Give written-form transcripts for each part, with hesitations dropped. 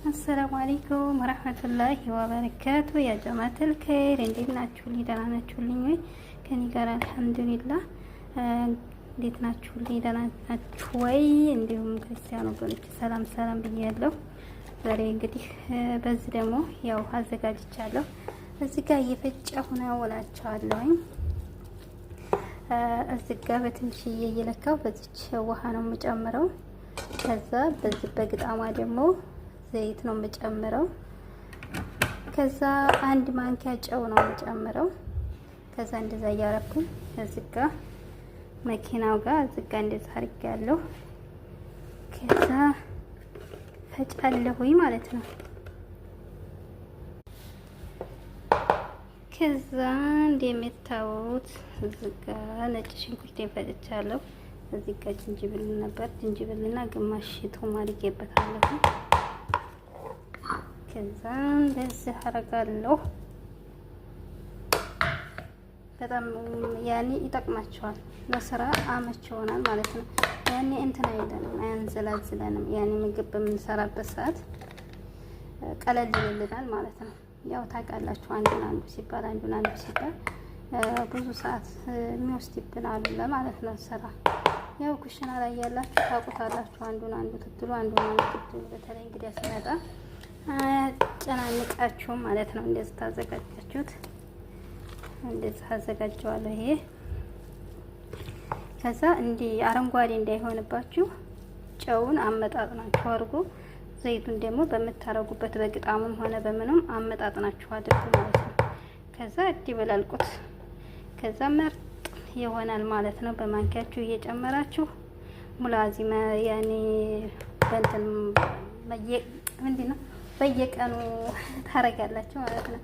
አሰላሙ አለይኩም ወራህመቱላሂ ወበረካቱ። ያ ጀማዓተል ኸይር እንዴት ናችሁ? ደህና ናችሁልኝ ወይ? ከኔ ጋር አልሐምዱሊላህ። እንዴት ናችሁልኝ? ደህና ናችሁ ወይ? እንዲሁም ክርስቲያን ወገኖች ሰላም ሰላም ብያለሁ። ዛሬ እንግዲህ በዚህ ደግሞ ያው አዘጋጅቻለሁ። እዚህ ጋር እየፈጨሁ ነው እላቸዋለሁኝ። እዚህ ጋር በትንሽዬ እየለካው በዚች ውሃ ነው የምጨምረው። ከዛ በዚህ በግጣሟ ደግሞ ዘይት ነው የምጨምረው። ከዛ አንድ ማንኪያ ጨው ነው የምጨምረው። ከዛ እንደዛ እያረኩኝ እዚህ ጋር መኪናው ጋር እዚህ ጋር እንደዛ አድርጌያለሁ። ከዛ ፈጫለሁኝ ማለት ነው። ከዛ እንደምታዩት እዚህ ጋር ነጭ ሽንኩርት ፈጭቻለሁ። እዚህ ጋር ጅንጅብል ነበር፣ ጅንጅብልና ግማሽ ቶም አድርጌበታለሁ። ከዛ እንደዚህ አደርጋለሁ። በጣም ያኔ ይጠቅማቸዋል፣ ለስራ አመች ይሆናል ማለት ነው። ያኔ እንትን አይደለም፣ አያንዘላዝለንም። ያኔ ምግብ በምንሰራበት ሰዓት ቀለል ይልልናል ማለት ነው። ያው ታውቃላችሁ አንዱን አንዱ ሲባል ብዙ ሰዓት የሚወስድብን አለ ማለት ነው ስራ። ያው ኩሽና ላይ ያላችሁ ታውቁታላችሁ። አንዱን አንዱ ትትሉ በተለይ እንግዲህ ሲመጣ አጨናንቃችሁ ማለት ነው። እንደዚህ ታዘጋጃችሁት፣ እንደዚህ አዘጋጀዋለሁ። ይሄ ከዛ እንዲህ አረንጓዴ እንዳይሆንባችሁ ጨውን አመጣጥናችሁ አድርጎ፣ ዘይቱን ደግሞ በምታረጉበት በግጣሙም ሆነ በምንም አመጣጥናችሁ አድርጉ ማለት ነው። ከዛ እንዲበላልቁት ከዛ ምርጥ ይሆናል ማለት ነው። በማንኪያችሁ እየጨመራችሁ ሙላዚመ ያኔ በእንትን ምንድነው በየቀኑ ታረጋላችሁ ማለት ነው።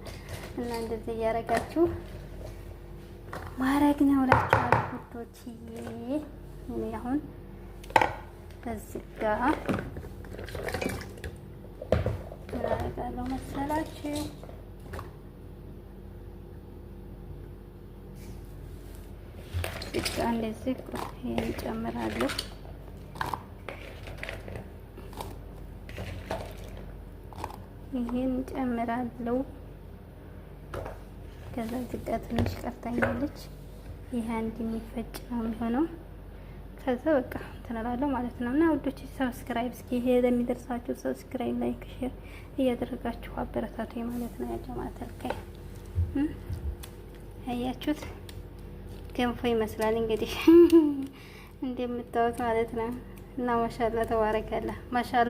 እና እንደዚህ እያረጋችሁ ማረግ ነው እላችኋለሁ ውዶችዬ። እኔ አሁን በዚህ ጋር አረጋለሁ መሰላችሁ። እንደዚህ ይሄን ጨምራለሁ። ይሄን ጨምራለሁ። ከዛ ዝቃ ትንሽ ቀርታኛለች። ይሄ አንድ የሚፈጭ ነው የሚሆነው። ከዛ በቃ ተናላለው ማለት ነው። እና ውዶች ሰብስክራይብ እስኪ ይሄ ለሚደርሳችሁ ሰብስክራይብ፣ ላይክ፣ ሼር እያደረጋችሁ አበረታቱ ማለት ነው። ያ ጀማዓተል ኸይር አያችሁት? ገንፎ ይመስላል እንግዲህ እንደምታዩት ማለት ነው። እና ማሻአላ ተባረከላ ማሻአላ